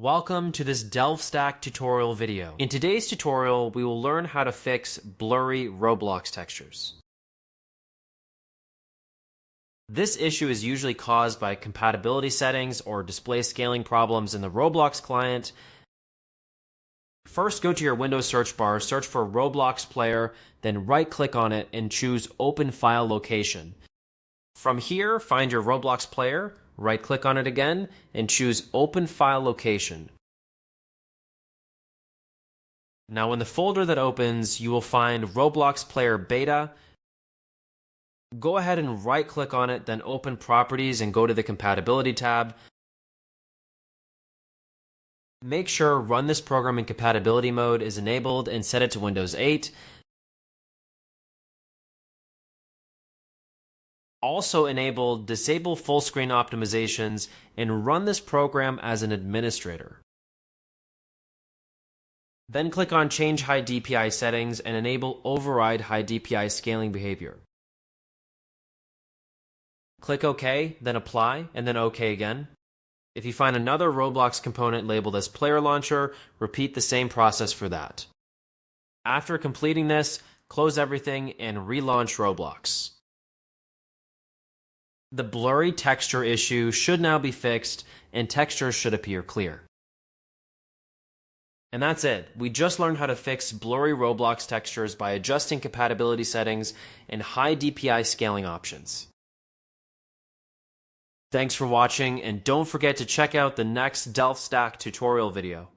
Welcome to this Delft Stack tutorial video. In today's tutorial, we will learn how to fix blurry Roblox textures. This issue is usually caused by compatibility settings or display scaling problems in the Roblox client. First, go to your Windows search bar, search for Roblox Player, then right-click on it and choose Open File Location. From here, find your Roblox Player, right-click on it again, and choose Open File Location. Now in the folder that opens, you will find Roblox Player Beta. Go ahead and right-click on it, then open Properties and go to the Compatibility tab. Make sure Run this program in compatibility mode is enabled and set it to Windows 8. Also enable Disable Full Screen Optimizations and run this program as an administrator. Then click on Change High DPI Settings and enable Override High DPI Scaling Behavior. Click OK, then Apply, and then OK again. If you find another Roblox component labeled as Player Launcher, repeat the same process for that. After completing this, close everything and relaunch Roblox. The blurry texture issue should now be fixed and textures should appear clear. And that's it. We just learned how to fix blurry Roblox textures by adjusting compatibility settings and high DPI scaling options. Thanks for watching, and don't forget to check out the next Delft Stack tutorial video.